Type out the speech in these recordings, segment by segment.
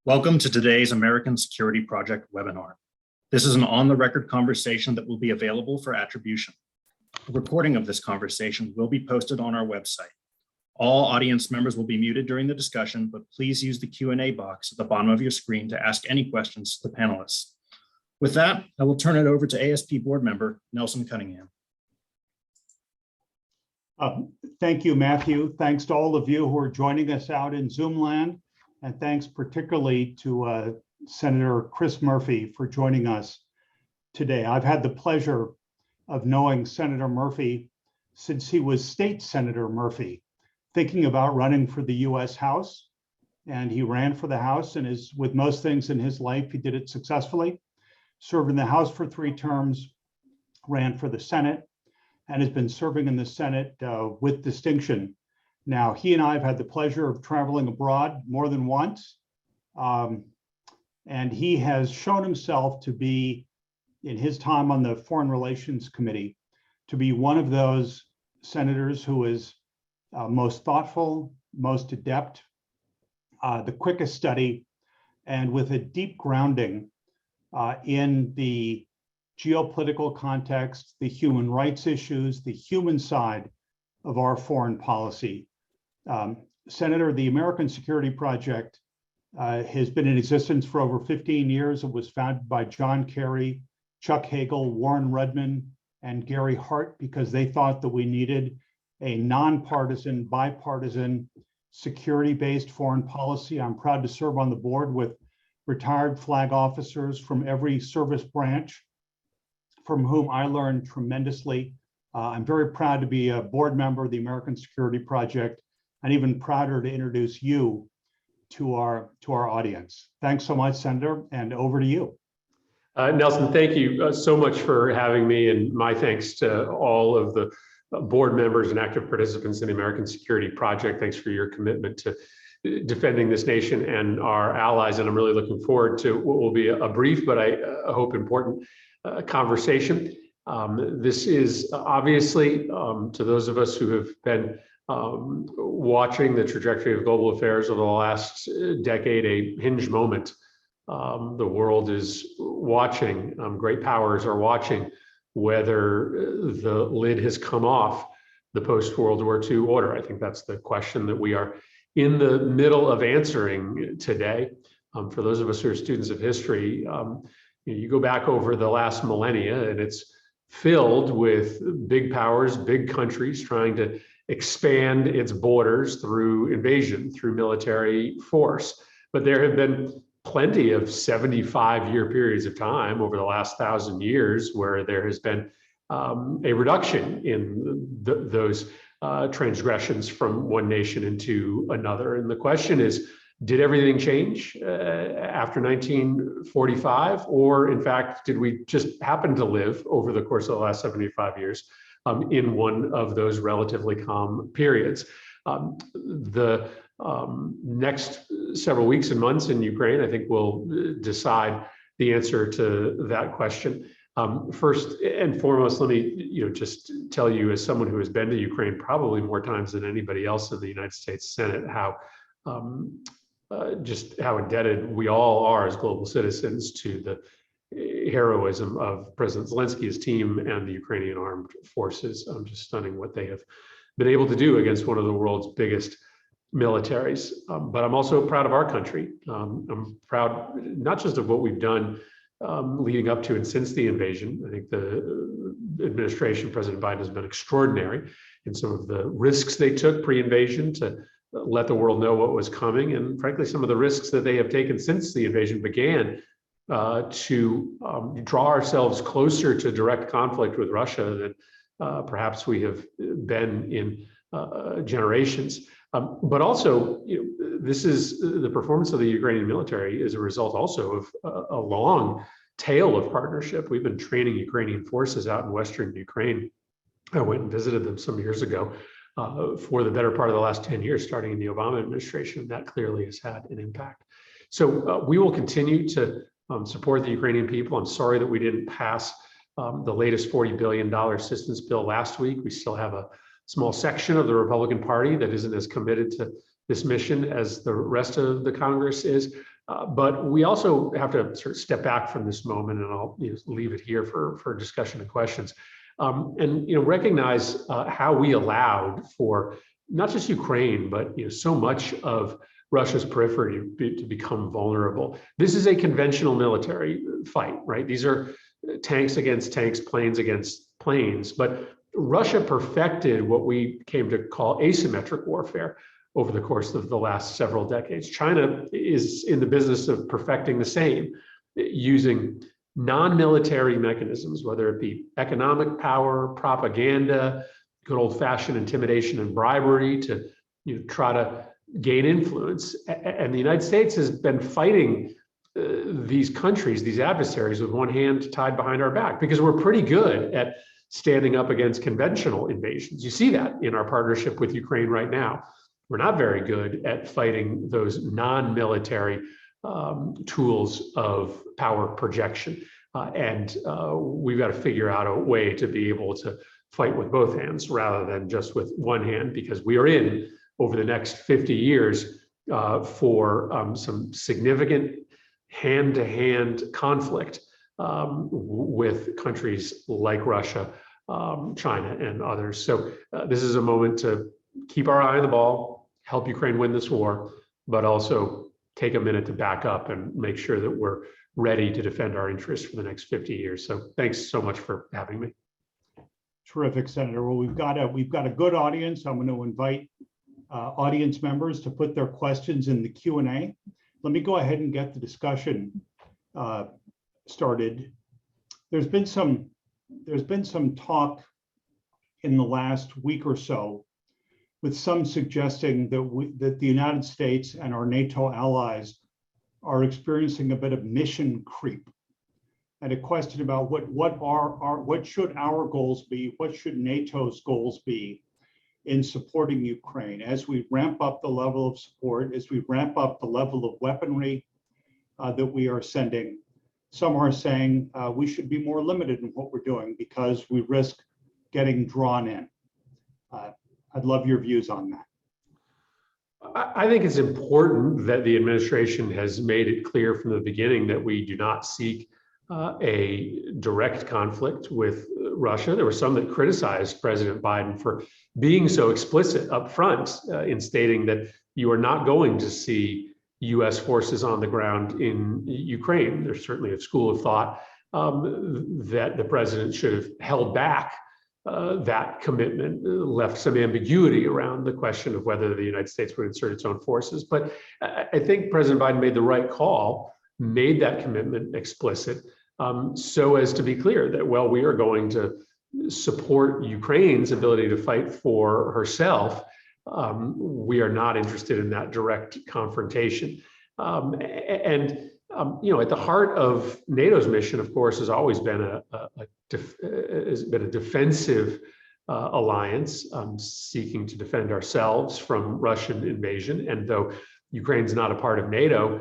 Welcome to today's American Security Project webinar. This is an on-the-record conversation that will be available for attribution. A recording of this conversation will be posted on our website. All audience members will be muted during the discussion, but please use the Q&A box at the bottom of your screen to ask any questions to the panelists. With that, I will turn it over to ASP board member Nelson Cunningham. Thank you, Matthew. Thanks to all of you who are joining us out in Zoom land. And thanks particularly to Senator Chris Murphy for joining us today. I've had the pleasure of knowing Senator Murphy since he was State Senator Murphy, thinking about running for the US House. And he ran for the House, and as with most things in his life, he did it successfully. Served in the House for 3 terms, ran for the Senate, and has been serving in the Senate with distinction. Now, he and I have had the pleasure of traveling abroad more than once, and he has shown himself to be, in his time on the Foreign Relations Committee, to be one of those senators who is most thoughtful, most adept, the quickest study, and with a deep grounding in the geopolitical context, the human rights issues, the human side of our foreign policy. Senator, the American Security Project has been in existence for over 15 years. It was founded by John Kerry, Chuck Hagel, Warren Rudman, and Gary Hart because they thought that we needed a nonpartisan, bipartisan, security-based foreign policy. I'm proud to serve on the board with retired flag officers from every service branch from whom I learned tremendously. I'm very proud to be a board member of the American Security Project, and even prouder to introduce you to our audience. Thanks so much, Senator, and over to you. Nelson, thank you so much for having me, and my thanks to all of the board members and active participants in the American Security Project. Thanks for your commitment to defending this nation and our allies, and I'm really looking forward to what will be a brief, but I hope important conversation. This is obviously, to those of us who have been watching the trajectory of global affairs over the last decade, a hinge moment. The world is watching, great powers are watching whether the lid has come off the post-World War II order. I think that's the question that we are in the middle of answering today. For those of us who are students of history, you go back over the last millennia and it's filled with big powers, big countries trying to expand its borders through invasion, through military force. But there have been plenty of 75-year periods of time over the last 1,000 years where there has been a reduction in those transgressions from one nation into another. And the question is, did everything change after 1945? Or in fact, did we just happen to live over the course of the last 75 years in one of those relatively calm periods? The next several weeks and months in Ukraine, I think, will decide the answer to that question. First and foremost, let me just tell you, as someone who has been to Ukraine probably more times than anybody else in the United States Senate, how just how indebted we all are as global citizens to the heroism of President Zelensky's team and the Ukrainian armed forces. Just stunning what they have been able to do against one of the world's biggest militaries. But I'm also proud of our country. I'm proud not just of what we've done leading up to and since the invasion. I think the administration, President Biden, has been extraordinary in some of the risks they took pre-invasion to let the world know what was coming, and frankly, some of the risks that they have taken since the invasion began to draw ourselves closer to direct conflict with Russia than perhaps we have been in generations. But also, this is the performance of the Ukrainian military is a result also of a long tail of partnership. We've been training Ukrainian forces out in Western Ukraine. I went and visited them some years ago for the better part of the last 10 years, starting in the Obama administration. That clearly has had an impact. So we will continue to support the Ukrainian people. I'm sorry that we didn't pass the latest $40 billion assistance bill last week. We still have a small section of the Republican Party that isn't as committed to this mission as the rest of the Congress is. But we also have to sort of step back from this moment, and I'll leave it here for discussion and questions, and recognize how we allowed for not just Ukraine, but so much of Russia's periphery to become vulnerable. This is a conventional military fight, right? These are tanks against tanks, planes against planes, but Russia perfected what we came to call asymmetric warfare over the course of the last several decades. China is in the business of perfecting the same, using non-military mechanisms, whether it be economic power, propaganda, good old-fashioned intimidation and bribery to try to gain influence. And the United States has been fighting these countries, these adversaries, with one hand tied behind our back, because we're pretty good at standing up against conventional invasions. You see that in our partnership with Ukraine right now. We're not very good at fighting those non-military tools of power projection. And we've got to figure out a way to be able to fight with both hands rather than just with one hand, because we are in, over the next 50 years, for some significant hand-to-hand conflict with countries like Russia, China, and others. So this is a moment to keep our eye on the ball, help Ukraine win this war, but also take a minute to back up and make sure that we're ready to defend our interests for the next 50 years. So thanks so much for having me. Terrific, Senator. Well, we've got a good audience. I'm going to invite audience members to put their questions in the Q&A. Let me go ahead and get the discussion started. There's been some talk in the last week or so, with some suggesting that the United States and our NATO allies are experiencing a bit of mission creep, and a question about what should our goals be, what should NATO's goals be in supporting Ukraine as we ramp up the level of support, as we ramp up the level of weaponry that we are sending. Some are saying we should be more limited in what we're doing because we risk getting drawn in. I'd love your views on that. I think it's important that the administration has made it clear from the beginning that we do not seek a direct conflict with Russia. There were some that criticized President Biden for being so explicit up front in stating that you are not going to see U.S. forces on the ground in Ukraine. There's certainly a school of thought that the president should have held back that commitment, left some ambiguity around the question of whether the United States would insert its own forces. But I think President Biden made the right call, made that commitment explicit, so as to be clear that, well, we are going to support Ukraine's ability to fight for herself. We are not interested in that direct confrontation. At the heart of NATO's mission, of course, has always been a defensive alliance, seeking to defend ourselves from Russian invasion. And though Ukraine's not a part of NATO,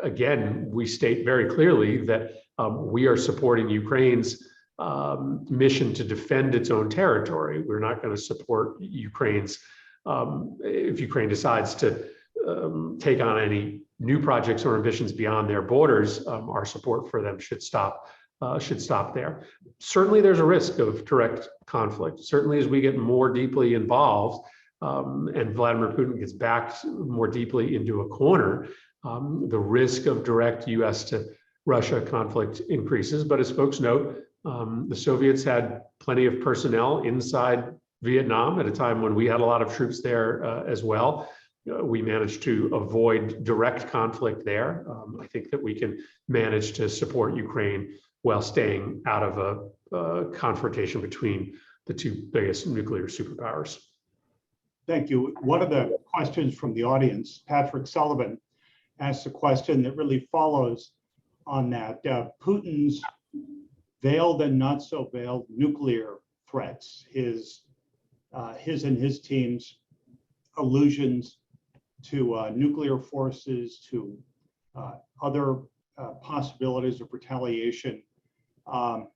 again, we state very clearly that we are supporting Ukraine's mission to defend its own territory. We're not going to support Ukraine's, if Ukraine decides to take on any new projects or ambitions beyond their borders, our support for them should stop there. Certainly there's a risk of direct conflict. Certainly as we get more deeply involved and Vladimir Putin gets backed more deeply into a corner, the risk of direct US to Russia conflict increases. But as folks note, the Soviets had plenty of personnel inside Vietnam at a time when we had a lot of troops there as well. We managed to avoid direct conflict there. I think that we can manage to support Ukraine while staying out of a confrontation between the two biggest nuclear superpowers. Thank you. One of the questions from the audience, Patrick Sullivan, asked a question that really follows on that. Putin's veiled and not so veiled nuclear threats, his and his team's allusions to nuclear forces, to other possibilities of retaliation. How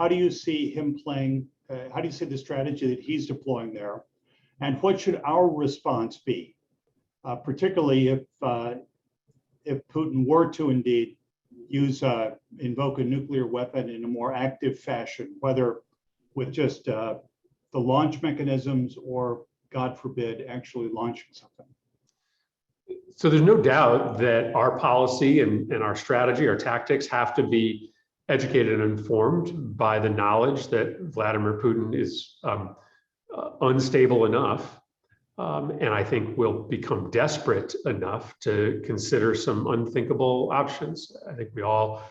do you see him playing? How do you see the strategy that he's deploying there? And what should our response be, particularly if if Putin were to indeed invoke a nuclear weapon in a more active fashion, whether with just the launch mechanisms or, God forbid, actually launching something? So there's no doubt that our policy and our strategy, our tactics have to be educated and informed by the knowledge that Vladimir Putin is unstable enough, and I think will become desperate enough to consider some unthinkable options. I think we all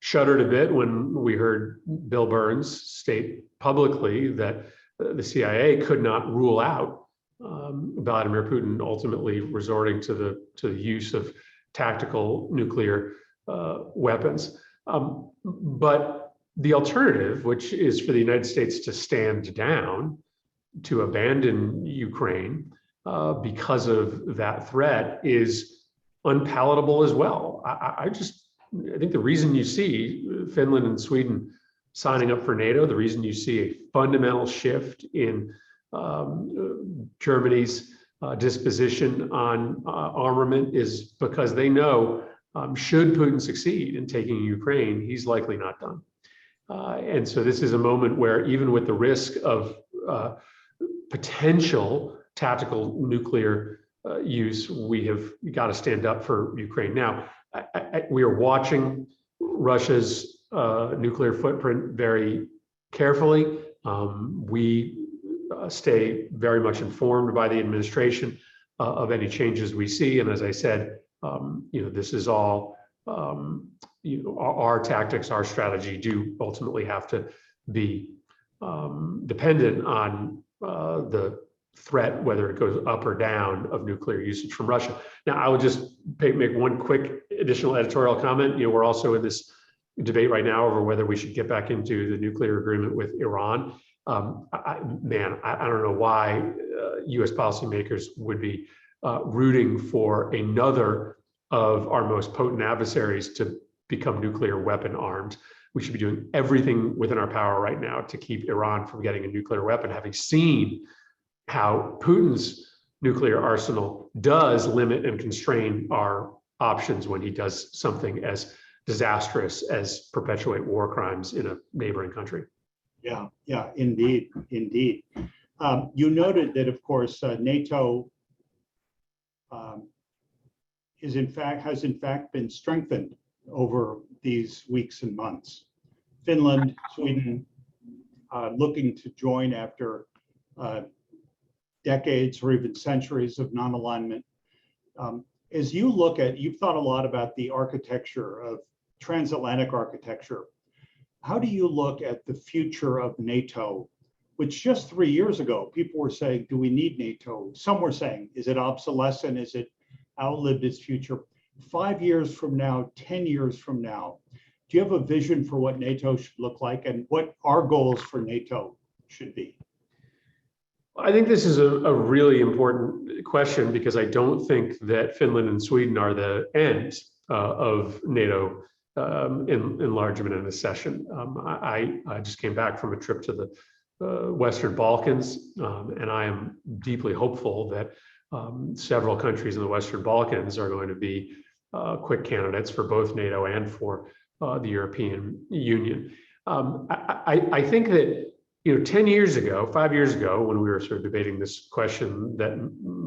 shuddered a bit when we heard Bill Burns state publicly that the CIA could not rule out Vladimir Putin ultimately resorting to the use of tactical nuclear weapons. But the alternative, which is for the United States to stand down, to abandon Ukraine because of that threat, is unpalatable as well. I think the reason you see Finland and Sweden signing up for NATO, the reason you see a fundamental shift in Germany's disposition on armament is because they know should Putin succeed in taking Ukraine, he's likely not done. And so this is a moment where, even with the risk of potential tactical nuclear use, we have got to stand up for Ukraine. Now, we are watching Russia's nuclear footprint very carefully. We stay very much informed by the administration of any changes we see. And as I said, this is all, our tactics, our strategy do ultimately have to be dependent on the threat, whether it goes up or down, of nuclear usage from Russia. Now, I would just make one quick additional editorial comment. We're also in this debate right now over whether we should get back into the nuclear agreement with Iran. I don't know why U.S. policymakers would be rooting for another of our most potent adversaries to become nuclear weapon armed. We should be doing everything within our power right now to keep Iran from getting a nuclear weapon, having seen how Putin's nuclear arsenal does limit and constrain our options when he does something as disastrous as perpetuate war crimes in a neighboring country. Yeah, indeed. You noted that, of course, NATO has in fact been strengthened over these weeks and months. Finland, Sweden, looking to join after decades or even centuries of non-alignment. As you look at, you've thought a lot about the architecture of transatlantic architecture. How do you look at the future of NATO, which just 3 years ago, people were saying, do we need NATO? Some were saying, is it obsolescent? Is it outlived its future? 5 years from now, 10 years from now, do you have a vision for what NATO should look like and what our goals for NATO should be? I think this is a really important question, because I don't think that Finland and Sweden are the end of NATO enlargement and accession. I just came back from a trip to the Western Balkans, and I am deeply hopeful that several countries in the Western Balkans are going to be quick candidates for both NATO and for the European Union. I think that 10 years ago, 5 years ago, when we were sort of debating this question that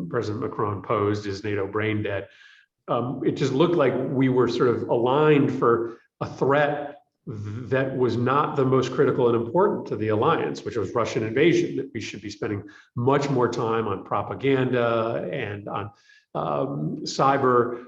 President Macron posed, is NATO brain dead? It just looked like we were sort of aligned for a threat that was not the most critical and important to the alliance, which was Russian invasion, that we should be spending much more time on propaganda and on cyber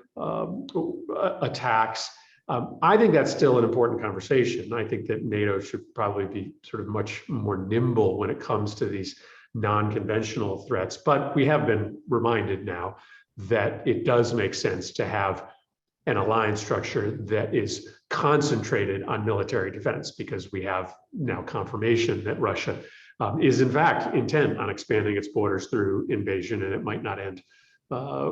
attacks. I think that's still an important conversation. I think that NATO should probably be sort of much more nimble when it comes to these non-conventional threats. But we have been reminded now that it does make sense to have an alliance structure that is concentrated on military defense, because we have now confirmation that Russia is in fact intent on expanding its borders through invasion, and it might not end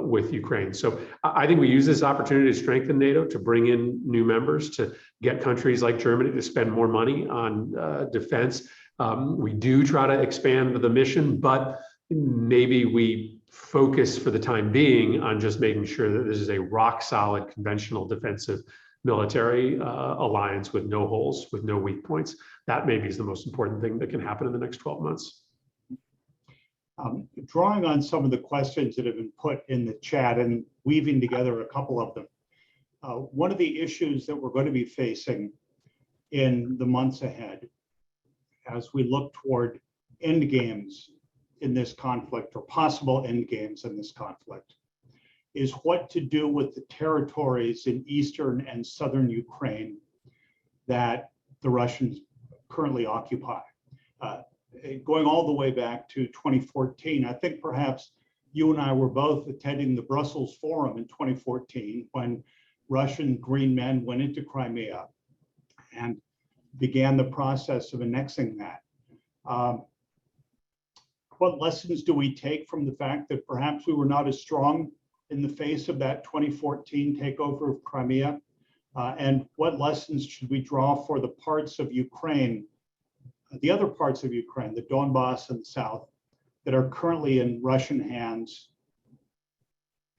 with Ukraine. So I think we use this opportunity to strengthen NATO, to bring in new members, to get countries like Germany to spend more money on defense. We do try to expand the mission, but maybe we focus for the time being on just making sure that this is a rock solid conventional defensive military alliance with no holes, with no weak points. That maybe is the most important thing that can happen in the next 12 months. Drawing on some of the questions that have been put in the chat and weaving together a couple of them, one of the issues that we're going to be facing in the months ahead as we look toward end games in this conflict, or possible end games in this conflict, is what to do with the territories in eastern and southern Ukraine that the Russians currently occupy. Going all the way back to 2014, I think perhaps you and I were both attending the Brussels Forum in 2014 when Russian green men went into Crimea and began the process of annexing that. What lessons do we take from the fact that perhaps we were not as strong in the face of that 2014 takeover of Crimea? And what lessons should we draw for the parts of Ukraine, the other parts of Ukraine, the Donbass and the South, that are currently in Russian hands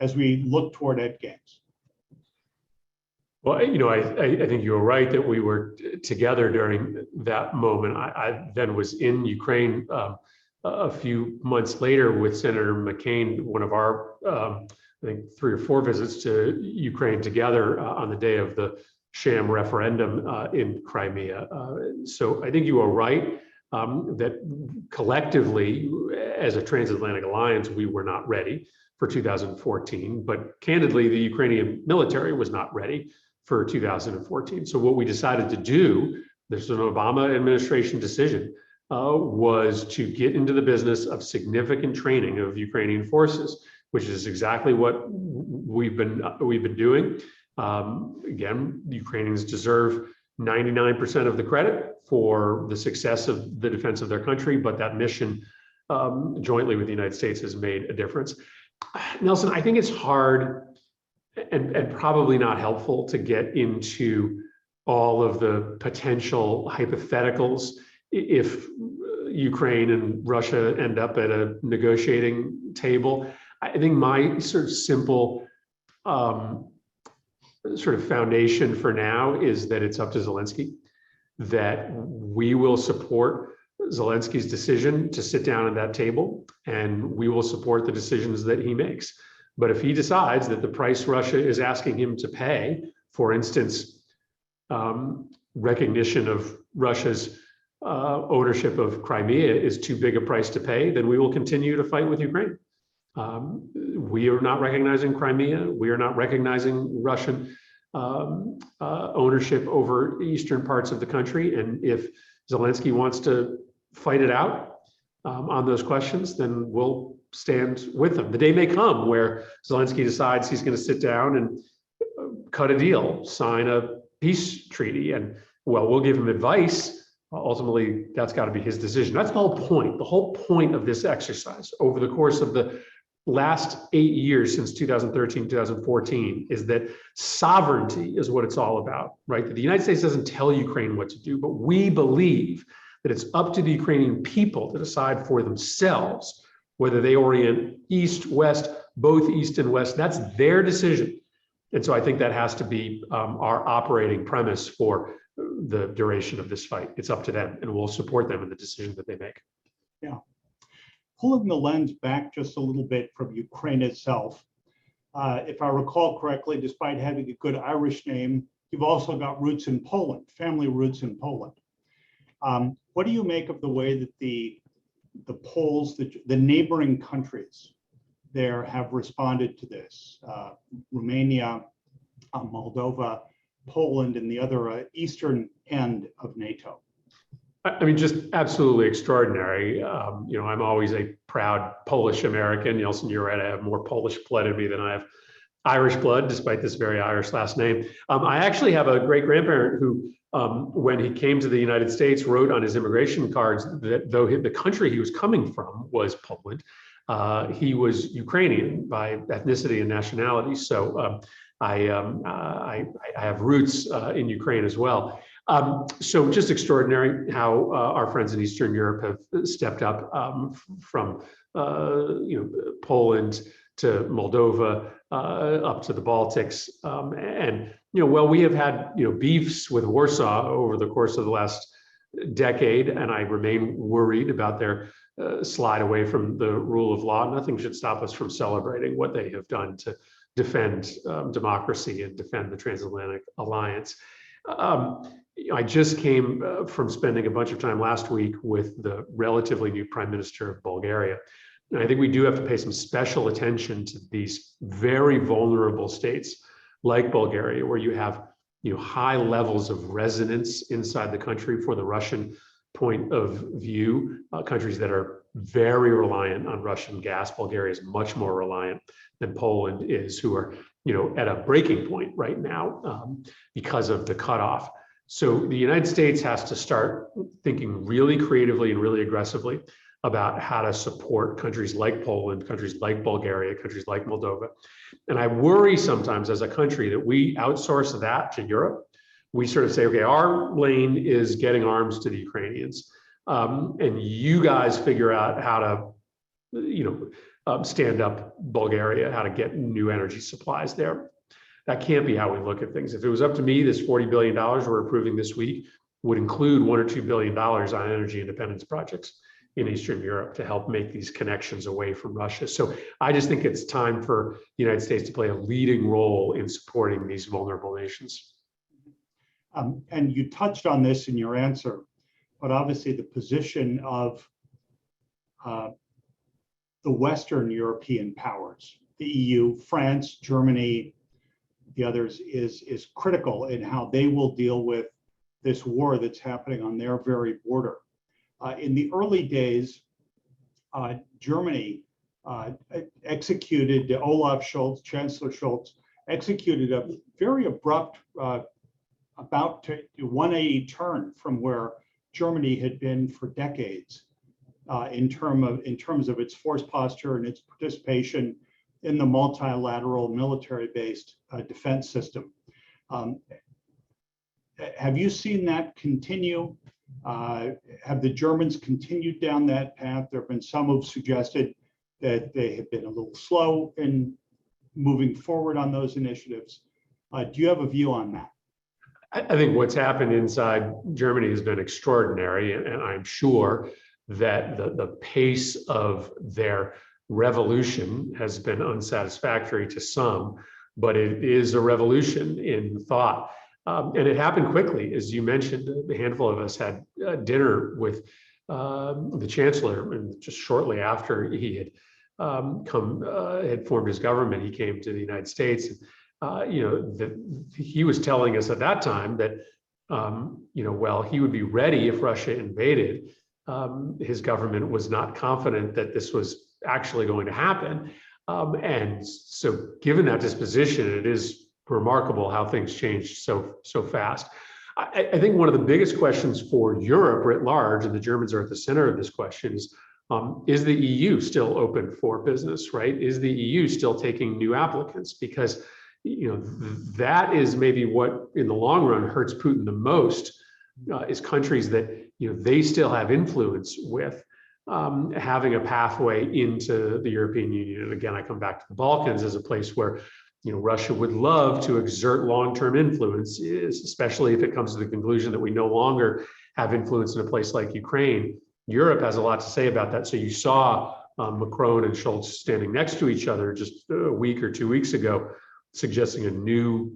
as we look toward end games? Well, I think you're right that we were together during that moment. I then was in Ukraine a few months later with Senator McCain, one of our, I think 3 or 4 visits to Ukraine together on the day of the sham referendum in Crimea. So I think you are right that collectively, as a transatlantic alliance, we were not ready for 2014, but candidly, the Ukrainian military was not ready for 2014. So what we decided to do, this is an Obama administration decision, was to get into the business of significant training of Ukrainian forces, which is exactly what we've been doing. Again, the Ukrainians deserve 99% of the credit for the success of the defense of their country, but that mission jointly with the United States has made a difference. Nelson, I think it's hard and probably not helpful to get into all of the potential hypotheticals if Ukraine and Russia end up at a negotiating table. I think my sort of simple sort of foundation for now is that it's up to Zelensky, that we will support Zelensky's decision to sit down at that table, and we will support the decisions that he makes. But if he decides that the price Russia is asking him to pay, for instance, recognition of Russia's ownership of Crimea is too big a price to pay, then we will continue to fight with Ukraine. We are not recognizing Crimea. We are not recognizing Russian ownership over eastern parts of the country. And if Zelensky wants to fight it out on those questions, then we'll stand with them. The day may come where Zelensky decides he's going to sit down and cut a deal, sign a peace treaty, and well, we'll give him advice. Ultimately, that's got to be his decision. That's the whole point. The whole point of this exercise over the course of the last 8 years since 2013, 2014 is that sovereignty is what it's all about, right? That the United States doesn't tell Ukraine what to do, but we believe that it's up to the Ukrainian people to decide for themselves whether they orient east, west, both east and west. That's their decision. And so I think that has to be our operating premise for the duration of this fight. It's up to them, and we'll support them in the decision that they make. Yeah. Pulling the lens back just a little bit from Ukraine itself, if I recall correctly, despite having a good Irish name, you've also got roots in Poland, family roots in Poland. What do you make of the way that the Poles, the neighboring countries there have responded to this? Romania, Moldova, Poland, and the other eastern end of NATO. I mean, just absolutely extraordinary. I'm always a proud Polish American. Nelson, you're right. I have more Polish blood in me than I have Irish blood, despite this very Irish last name. I actually have a great grandparent who, when he came to the United States, wrote on his immigration cards that though the country he was coming from was Poland, he was Ukrainian by ethnicity and nationality. So I have roots in Ukraine as well. So just extraordinary how our friends in Eastern Europe have stepped up from Poland to Moldova up to the Baltics, and well, we have had beefs with Warsaw over the course of the last decade, and I remain worried about their slide away from the rule of law. Nothing should stop us from celebrating what they have done to defend democracy and defend the transatlantic alliance. I just came from spending a bunch of time last week with the relatively new Prime Minister of Bulgaria. And I think we do have to pay some special attention to these very vulnerable states like Bulgaria, where you have high levels of resonance inside the country for the Russian point of view, countries that are very reliant on Russian gas. Bulgaria is much more reliant than Poland is, who are at a breaking point right now because of the cutoff. So the United States has to start thinking really creatively and really aggressively about how to support countries like Poland, countries like Bulgaria, countries like Moldova. And I worry sometimes as a country that we outsource that to Europe. We sort of say, okay, our lane is getting arms to the Ukrainians, and you guys figure out how to, stand up Bulgaria, how to get new energy supplies there. That can't be how we look at things. If it was up to me, this $40 billion we're approving this week would include $1 or $2 billion on energy independence projects in Eastern Europe to help make these connections away from Russia. So I just think it's time for the United States to play a leading role in supporting these vulnerable nations. And you touched on this in your answer, but obviously the position of the Western European powers, the EU, France, Germany, the others, is critical in how they will deal with this war that's happening on their very border. In the early days, Germany executed, Olaf Scholz, Chancellor Scholz, executed a very abrupt, about to 180 turn from where Germany had been for decades in terms of its force posture and its participation in the multilateral military-based defense system. Have you seen that continue? Have the Germans continued down that path? There have been some who've suggested that they have been a little slow in moving forward on those initiatives. Do you have a view on that? I think what's happened inside Germany has been extraordinary, and I'm sure that the pace of their revolution has been unsatisfactory to some, but it is a revolution in thought. And it happened quickly. As you mentioned, a handful of us had dinner with the chancellor, and just shortly after he had had formed his government, he came to the United States. He was telling us at that time that, well, he would be ready if Russia invaded. His government was not confident that this was actually going to happen. And so given that disposition, it is remarkable how things changed so fast. I think one of the biggest questions for Europe writ large, and the Germans are at the center of this question, is the EU still open for business, right? Is the EU still taking new applicants? Because that is maybe what in the long run hurts Putin the most, is countries that they still have influence with having a pathway into the European Union. And again, I come back to the Balkans as a place where Russia would love to exert long-term influence, especially if it comes to the conclusion that we no longer have influence in a place like Ukraine. Europe has a lot to say about that. So you saw Macron and Scholz standing next to each other just a week or 2 weeks ago, suggesting a new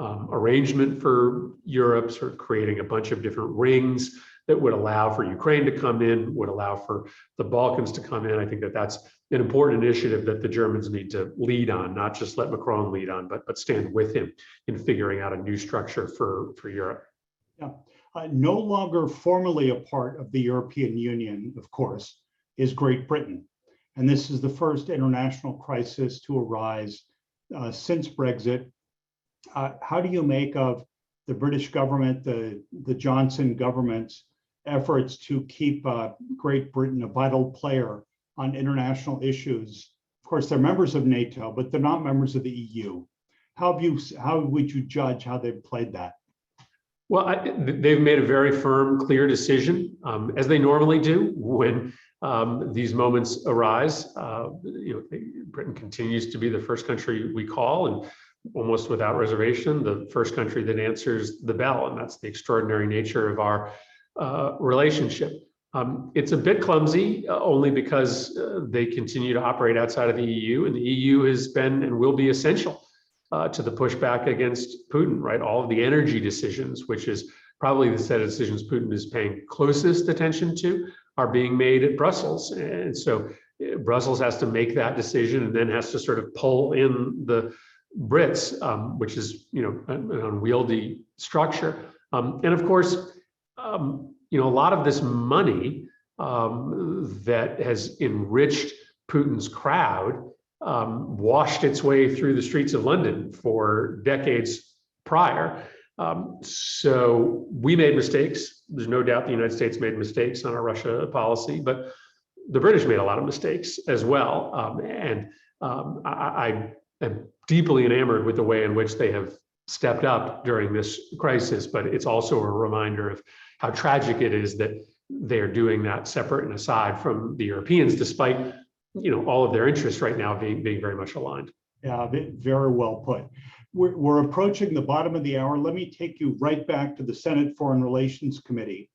arrangement for Europe, sort of creating a bunch of different rings that would allow for Ukraine to come in, would allow for the Balkans to come in. I think that that's an important initiative that the Germans need to lead on, not just let Macron lead on, but stand with him in figuring out a new structure for Europe. Yeah. No longer formally a part of the European Union, of course, is Great Britain. And this is the first international crisis to arise since Brexit. How do you make of the British government, the Johnson government's efforts to keep Great Britain a vital player on international issues? Of course, they're members of NATO, but they're not members of the EU. How would you judge how they've played that? Well, they've made a very firm, clear decision, as they normally do when these moments arise. Britain continues to be the first country we call, and almost without reservation, the first country that answers the bell, and that's the extraordinary nature of our relationship. It's a bit clumsy, only because they continue to operate outside of the EU, and the EU has been and will be essential to the pushback against Putin, right? All of the energy decisions, which is probably the set of decisions Putin is paying closest attention to, are being made at Brussels. And so Brussels has to make that decision and then has to sort of pull in the Brits, which is, an unwieldy structure. And of course, a lot of this money that has enriched Putin's crowd washed its way through the streets of London for decades prior. So we made mistakes. There's no doubt the United States made mistakes on our Russia policy, but the British made a lot of mistakes as well. I am deeply enamored with the way in which they have stepped up during this crisis, but it's also a reminder of how tragic it is that they're doing that separate and aside from the Europeans, despite all of their interests right now being very much aligned. Yeah, very well put. We're approaching the bottom of the hour. Let me take you right back to the Senate Foreign Relations Committee.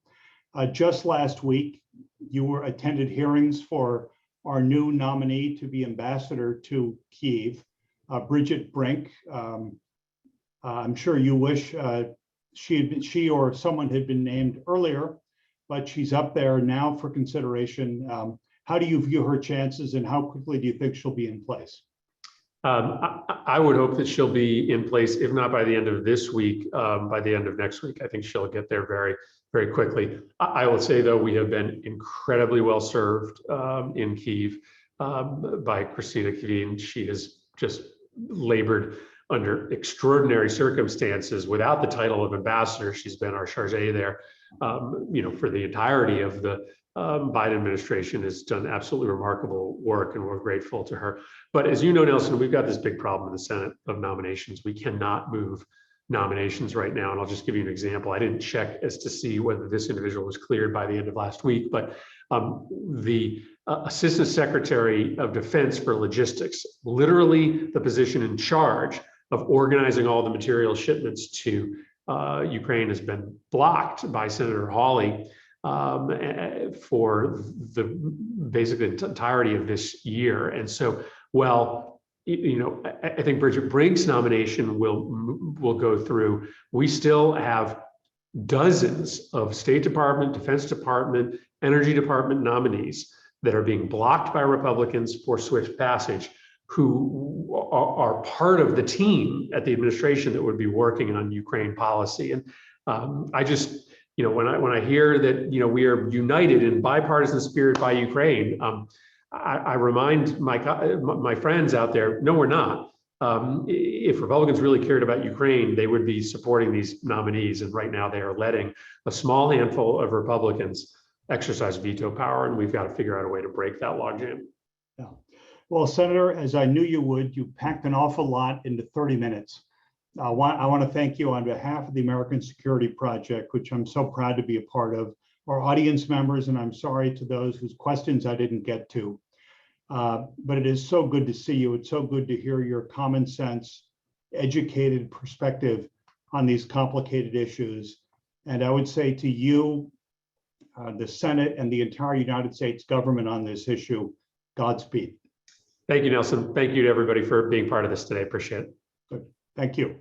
Just last week, you attended hearings for our new nominee to be ambassador to Kyiv, Bridget Brink. I'm sure you wish she or someone had been named earlier, but she's up there now for consideration. How do you view her chances, and how quickly do you think she'll be in place? I would hope that she'll be in place, if not by the end of this week, by the end of next week. I think she'll get there very, very quickly. I will say, though, we have been incredibly well served in Kyiv by Christina Kvien. She has just labored under extraordinary circumstances without the title of ambassador. She's been our charge there, for the entirety of the Biden administration, has done absolutely remarkable work, and we're grateful to her. But as you know, Nelson, we've got this big problem in the Senate of nominations. We cannot move nominations right now. And I'll just give you an example. I didn't check as to see whether this individual was cleared by the end of last week, but the Assistant Secretary of Defense for Logistics, literally the position in charge of organizing all the material shipments to Ukraine, has been blocked by Senator Hawley for basically the entirety of this year. And so, I think Bridget Brink's nomination will go through. We still have dozens of State Department, Defense Department, Energy Department nominees that are being blocked by Republicans for swift passage, who are part of the team at the administration that would be working on Ukraine policy. And I just, when I hear that, we are united in bipartisan spirit by Ukraine, I remind my friends out there, no, we're not. If Republicans really cared about Ukraine, they would be supporting these nominees. And right now they are letting a small handful of Republicans exercise veto power, and we've got to figure out a way to break that logjam. Yeah. Well, Senator, as I knew you would, you packed an awful lot into 30 minutes. I want to thank you on behalf of the American Security Project, which I'm so proud to be a part of, our audience members, and I'm sorry to those whose questions I didn't get to. But it is so good to see you. It's so good to hear your common sense, educated perspective on these complicated issues. And I would say to you, the Senate, and the entire United States government on this issue, Godspeed. Thank you, Nelson. Thank you to everybody for being part of this today. Appreciate it. Good. Thank you.